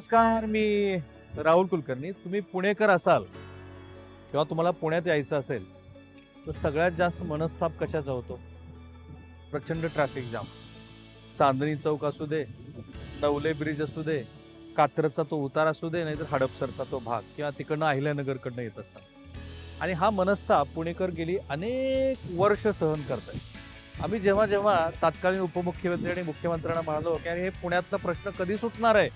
नमस्कार, मी राहुल कुलकर्णी. तुम्ही पुणेकर असाल किंवा तुम्हाला पुण्यात यायचं असेल तर सगळ्यात जास्त मनस्ताप कशाचा होतो? प्रचंड ट्रॅफिक जाम. चांदणी चौक असू दे, नवले ब्रिज असू दे, कात्रजचा तो उतार असू दे, नाहीतर हडपसरचा तो भाग किंवा तिकडनं अहिल्यानगरकडनं येत असतात. आणि हा मनस्ताप पुणेकर गेली अनेक वर्ष सहन करतायत. आम्ही जेव्हा जेव्हा तत्कालीन उपमुख्यमंत्री आणि मुख्यमंत्र्यांना म्हणालो की अरे हे पुण्यातला प्रश्न कधी सुटणार आहे,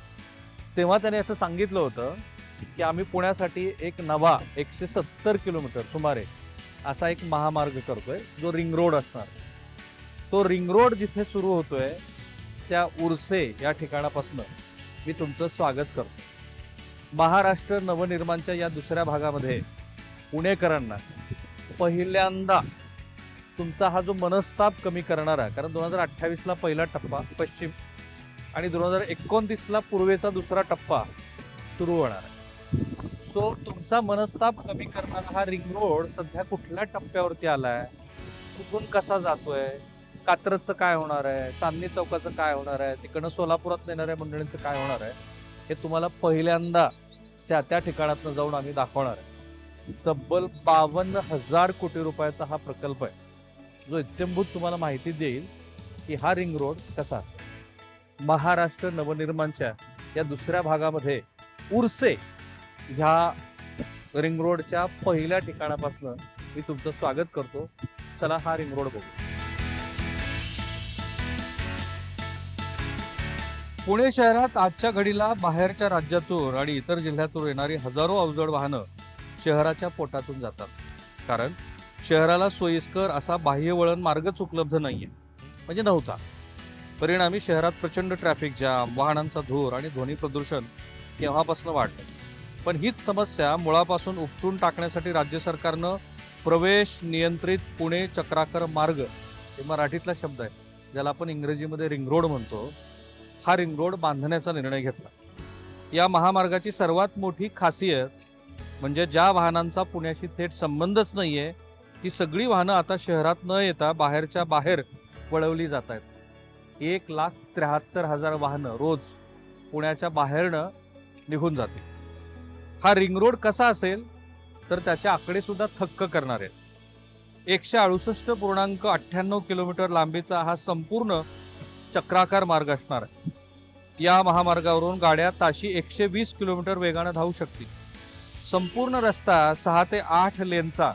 तेव्हा त्याने असं सांगितलं होतं की आम्ही पुण्यासाठी एक नवा 170 किलोमीटर सुमारे असा एक महामार्ग करतोय, जो रिंग रोड असणार. तो रिंग रोड जिथे सुरू होतोय त्या उर्से या ठिकाणापासून मी तुमचं स्वागत करतो. महाराष्ट्र नवनिर्माणच्या या दुसऱ्या भागामध्ये पुणेकरांना पहिल्यांदा तुमचा हा जो मनस्ताप कमी करणारा, कारण 2028ला पहिला टप्पा पश्चिम आणि 2029ला पूर्वेचा दुसरा टप्पा सुरू होणार आहे. सो तुमचा मनस्ताप कमी करणारा हा रिंग रोड सध्या कुठल्या टप्प्यावरती आलाय, कुठून कसा जातोय, कात्रजचं काय होणार आहे, चांदणी चौकाचं काय होणार आहे, तिकडनं सोलापुरात येणाऱ्या मंडळींचं काय होणार आहे, हे तुम्हाला पहिल्यांदा त्या त्या ठिकाणातनं जाऊन आम्ही दाखवणार आहे. तब्बल 52,000 कोटी रुपयाचा हा प्रकल्प आहे, जो इत्यंभूत तुम्हाला माहिती देईल की हा रिंग रोड कसा असेल. महाराष्ट्र नवनिर्माणच्या या दुसऱ्या भागामध्ये उर्से ह्या रिंग रोडच्या पहिल्या ठिकाणापासून मी तुमचं स्वागत करतो. चला हा रिंग रोड बघू. पुणे शहरात आजच्या घडीला बाहेरच्या राज्यातून आणि इतर जिल्ह्यातून येणारी हजारो अवजड वाहनं शहराच्या पोटातून जातात, कारण शहराला सोयीस्कर असा बाह्य वळण मार्गच उपलब्ध नाहीये, म्हणजे नव्हता. परिणामी शहरात प्रचंड ट्रॅफिक जाम, वाहनांचा धूर आणि ध्वनी प्रदूषण केव्हापासून वाढलं. पण हीच समस्या मुळापासून उपटून टाकण्यासाठी राज्य सरकारनं प्रवेश नियंत्रित पुणे चक्राकर मार्ग, हे मराठीतला शब्द आहे, ज्याला आपण इंग्रजीमध्ये रिंग रोड म्हणतो, हा रिंग रोड बांधण्याचा निर्णय घेतला. या महामार्गाची सर्वात मोठी खासियत म्हणजे ज्या वाहनांचा पुण्याशी थेट संबंधच नाहीये, ती सगळी वाहनं आता शहरात न येता बाहेरच्या बाहेर वळवली जात आहेत. 1,73,000 वाहनं रोज पुण्याच्या बाहेरनं निघून जाते. हा रिंग रोड कसा असेल तर त्याचे आकडे सुद्धा थक्क करणार आहेत. 168.98 किलोमीटर लांबीचा हा संपूर्ण चक्राकार मार्ग असणार आहे. या महामार्गावरून गाड्या ताशी 120 किलोमीटर वेगानं धावू शकतील. संपूर्ण रस्ता 6 ते 8 लेनचा,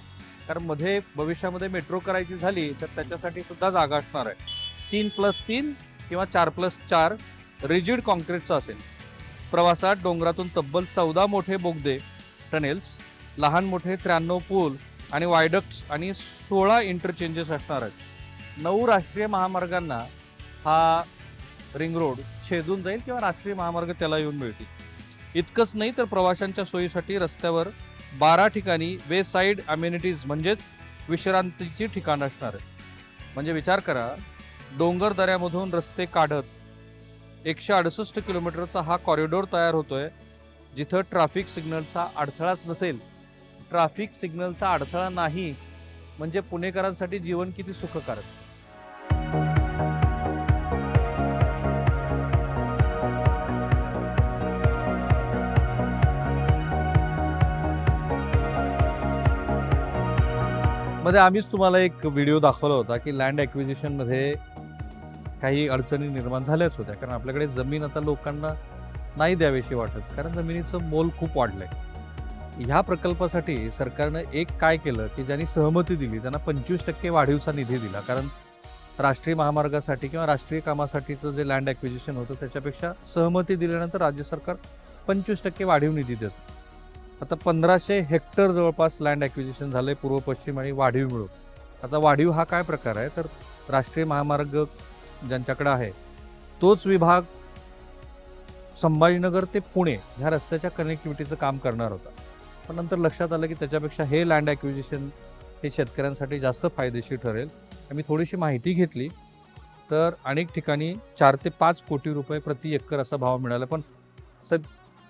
कारण मध्ये भविष्यामध्ये मेट्रो करायची झाली तर त्याच्यासाठी सुद्धा जागा असणार आहे. 3+3 किंवा 4+4 रिजिड कॉन्क्रीटचा असेल. प्रवासात डोंगरातून तब्बल 14 मोठे बोगदे, टनेल्स, लहान मोठे 93 पूल आणि वायडक्ट्स आणि 16 इंटरचेंजेस असणार आहेत. 9 राष्ट्रीय महामार्गांना हा रिंग रोड छेदून जाईल किंवा राष्ट्रीय महामार्ग त्याला येऊन मिळतील. इतकंच नाही तर प्रवाशांच्या सोयीसाठी रस्त्यावर 12 ठिकाणी वे साईड अम्युनिटीज म्हणजेच विश्रांतीची ठिकाणं असणार आहेत. म्हणजे विचार करा, डोंगर दऱ्यामधून रस्ते काढत 168 किलोमीटरचा हा कॉरिडॉर तयार होतोय, जिथं ट्रॅफिक सिग्नलचा अडथळाच नसेल. ट्रॅफिक सिग्नलचा अडथळा नाही म्हणजे पुणेकरांसाठी जीवन किती सुखकारक. मध्ये आम्हीच तुम्हाला एक व्हिडिओ दाखवला होता की लँड ॲक्विजिशन मध्ये काही अडचणी निर्माण झाल्याच होत्या, कारण आपल्याकडे जमीन आता लोकांना नाही द्यावीशी वाटत, कारण जमिनीचं मोल खूप वाढलंय. ह्या प्रकल्पासाठी सरकारनं एक काय केलं की ज्यांनी सहमती दिली त्यांना 25% वाढीवचा निधी दिला, कारण राष्ट्रीय महामार्गासाठी किंवा राष्ट्रीय कामासाठीचं जे लँड ॲक्विजिशन होतं त्याच्यापेक्षा सहमती दिल्यानंतर राज्य सरकार 25% वाढीव निधी देतं. आता 1500 हेक्टर जवळपास लँड ॲक्विजिशन झालंय पूर्व पश्चिम आणि वाढीव मिळून. आता वाढीव हा काय प्रकार आहे तर राष्ट्रीय महामार्ग ज्यांच्याकडे आहे तोच विभाग संभाजीनगर ते पुणे ह्या रस्त्याच्या कनेक्टिव्हिटीचं काम करणार होता. पण नंतर लक्षात आलं की त्याच्यापेक्षा हे लँड ॲक्विजिशन हे शेतकऱ्यांसाठी जास्त फायदेशीर ठरेल. आम्ही थोडीशी माहिती घेतली तर अनेक ठिकाणी 4 ते 5 कोटी रुपये प्रति एकर असा भाव मिळाला. पण सर,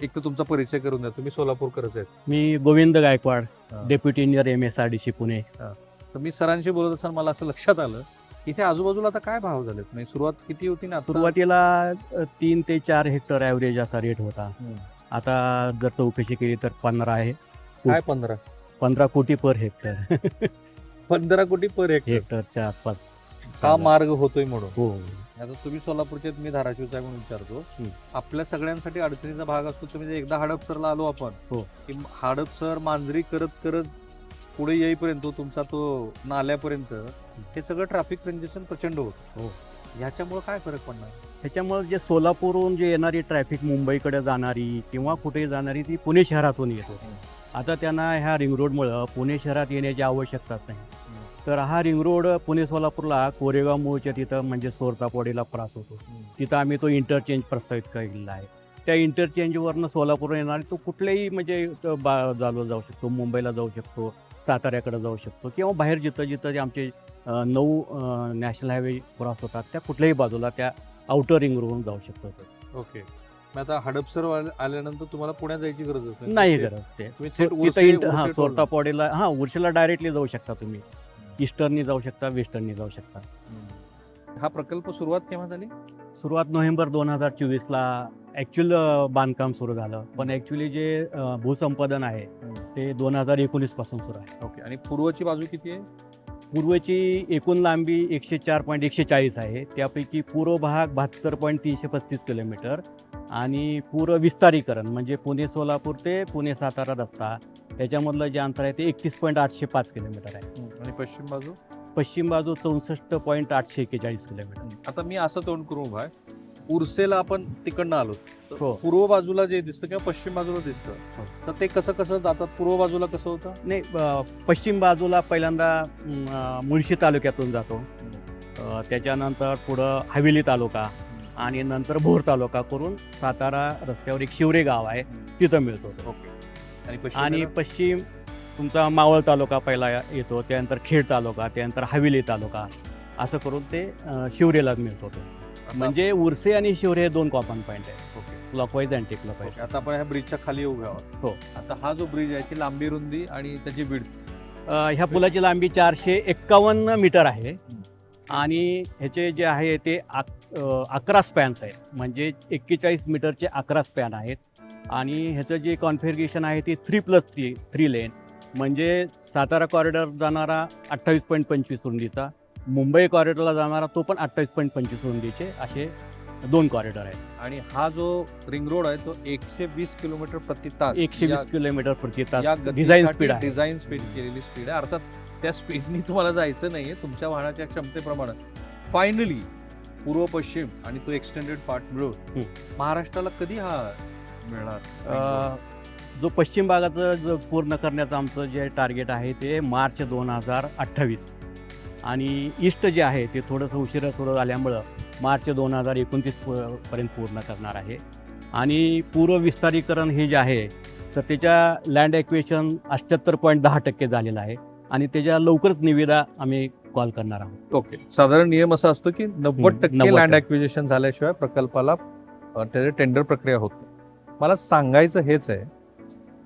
एक तर तुमचा परिचय करून द्या, तुम्ही सोलापूरकरच आहेत. मी Govind Gaikwad, deputy engineer MSRDC Pune. तर मी सरांशी बोलत असताना मला असं लक्षात आलं इथे आजूबाजूला आता काय भाव झालेत? म्हणजे सुरुवात किती होती ना आता? सुरुवातीला 3 ते 4 हेक्टर ॲव्हरेज असा रेट होता. आता जर चौकशी केली तर 15 आहे. काय 15 15 कोटी पर हेक्टर 15 कोटी पर हेक्टर हेक्टरच्या आसपास हा मार्ग होतोय म्हणून. हो. आता तुम्ही सोलापूरचे आहेत, मी धाराशिवचा आहे म्हणून विचारतो. आपल्या सगळ्यांसाठी अडचणीचा भाग असतो. म्हणजे एकदा हडपसरला आलो आपण, हो. की हडपसर मांजरी करत करत पुढे येईपर्यंत तुमचा तो नाल्यापर्यंत हे सगळं ट्रॅफिक कंजेशन प्रचंड होतं. हो. ह्याच्यामुळे काय फरक पडणार? त्याच्यामुळे जे सोलापूरहून जे येणारी ट्रॅफिक मुंबईकडे जाणारी किंवा कुठेही जाणारी ती पुणे शहरातून येत होती. आता त्यांना ह्या रिंग रोडमुळं पुणे शहरात येण्याची आवश्यकताच नाही. तर हा रिंग रोड पुणे सोलापूरला कोरेगाव मूळच्या तिथं म्हणजे सोरतापवाडीला क्रॉस होतो. तिथं आम्ही तो इंटरचेंज प्रस्तावित केलेला आहे. त्या इंटरचेंजवरनं सोलापूर येणारी तो कुठल्याही म्हणजे जाऊ शकतो, मुंबईला जाऊ शकतो, साताऱ्याकडे जाऊ शकतो किंवा बाहेर जिथं जिथं जे आमचे 9 नॅशनल हायवे क्रॉस होतात त्या कुठल्याही बाजूला त्या आउटर रिंग रोडवरून जाऊ शकतो. ओके. मग आता हडपसर आल्यानंतर तुम्हाला पुण्यात जायची गरजच नाही गरज ते तिथं सोरतापवाडीला उर्शेला डायरेक्टली जाऊ शकता तुम्ही. ईस्टर्ननी जाऊ शकता, वेस्टर्ननी जाऊ शकता. हा प्रकल्प सुरुवात केव्हा झाली? सुरुवात नोव्हेंबर 2024ला ॲक्च्युअल बांधकाम सुरू झालं. पण ॲक्च्युली जे भूसंपादन आहे ते 2019 पासून सुरू आहे. ओके. आणि पूर्वची बाजू किती आहे? पूर्वची एकूण लांबी 104.140 आहे. त्यापैकी पूर्व भाग 72.335 किलोमीटर आणि पूर्व विस्तारीकरण म्हणजे पुणे सोलापूर ते पुणे सातारा रस्ता त्याच्यामधलं जे अंतर आहे ते 31.805 किलोमीटर आहे. आणि पश्चिम बाजू? पश्चिम बाजू 64.841 किलोमीटर. आता मी असं तोंड करू उभा आहे, उर्सेला आपण तिकडनं आलो, हो. पूर्व बाजूला जे दिसतं किंवा पश्चिम बाजूला दिसतं, तर ते कसं कसं जातात? पूर्व बाजूला कसं होतं? नाही, पश्चिम बाजूला पहिल्यांदा मुळशी तालुक्यातून जातो. त्याच्यानंतर पुढं हवेली तालुका आणि नंतर भोर तालुका करून सातारा रस्त्यावर एक शिवरे गाव आहे तिथं मिळतो. ओके. आणि पश्चिम तुमचा मावळ तालुका पहिला येतो, त्यानंतर खेड तालुका, त्यानंतर हवेली तालुका असं करून ते शिवरेला मिळतो. म्हणजे उर्से आणि शिवरे हे 2 कॉमन पॉईंट आहे. Okay. Clockwise and T clockwise. आता आपण ह्या ब्रिजच्या खाली उभे आहोत. हो. आता हा जो ब्रिज आहे याची लांबी, रुंदी आणि त्याची विड्थ? ह्या पुलाची लांबी 451 मीटर आहे आणि ह्याचे जे आहे ते 11 स्पॅन्स आहेत. म्हणजे 41 मीटरचे 11 स्पॅन आहेत. आणि ह्याचं जे कॉन्फिगरेशन आहे ते 3+3 लेन म्हणजे सातारा कॉरिडॉर जाणारा 28.25 रुंदीचा, मुंबई कॉरिडॉरला जाणारा तो पण 28.25 रुंदीचे असे 2 कॉरिडॉर आहेत. आणि हा जो रिंग रोड आहे तो 120 किलोमीटर प्रति तास 120 किलोमीटर प्रति तास डिझाईन स्पीड आहे. डिझाईन स्पीड केलेली स्पीड आहे. अर्थात त्या स्पीडनी तुम्हाला जायचं नाहीये, तुमच्या वाहनाच्या क्षमतेप्रमाणे. फायनली पूर्व पश्चिम आणि तो एक्सटेंडेड पार्ट मिळून महाराष्ट्राला कधी हा मिळणार? जो पश्चिम भागाचं जो पूर्ण करण्याचं आमचं जे टार्गेट आहे ते मार्च 2028 आणि ईस्ट जे आहे ते थोडंसं उशिरा सुरू झाल्यामुळं मार्च 2029 पर्यंत पूर्ण करणार आहे. आणि पूर्व विस्तारीकरण हे जे आहे तर त्याच्या लँड ॲक्विजिशन 78.10% झालेलं आहे आणि त्याच्या लवकरच निविदा आम्ही कॉल करणार आहोत. ओके. साधारण नियम असा असतो की 90% लँड ॲक्विजिशन झाल्याशिवाय प्रकल्पाला त्याची टेंडर प्रक्रिया होत नाही. मला सांगायचं हेच आहे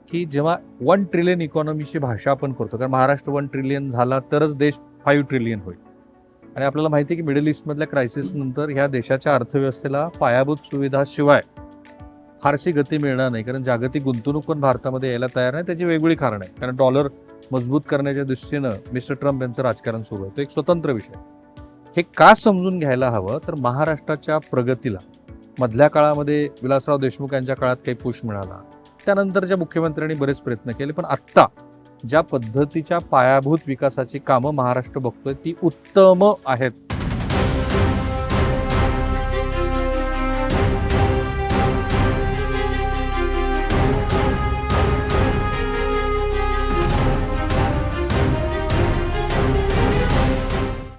की जेव्हा 1 ट्रिलियन इकॉनॉमीची भाषा आपण करतो, कारण महाराष्ट्र 1 ट्रिलियन झाला तरच देश 5 ट्रिलियन होईल. आणि आपल्याला माहिती आहे की मिडल ईस्टमधल्या क्रायसिस नंतर ह्या देशाच्या अर्थव्यवस्थेला पायाभूत सुविधाशिवाय फारशी गती मिळणार नाही, कारण जागतिक गुंतवणूक पण भारतामध्ये यायला तयार नाही. त्याची वेगळी कारण आहे, कारण डॉलर मजबूत करण्याच्या दृष्टीनं मिस्टर ट्रम्प यांचं राजकारण सुरू आहे. तो एक स्वतंत्र विषय. हे का समजून घ्यायला हवं तर महाराष्ट्राच्या प्रगतीला मधल्या काळामध्ये विलासराव देशमुख यांच्या काळात काही पुश मिळाला, त्यानंतरच्या मुख्यमंत्र्यांनी बरेच प्रयत्न केले, पण आत्ता ज्या पद्धतीच्या पायाभूत विकासाची कामं महाराष्ट्र बघतोय ती उत्तम आहेत.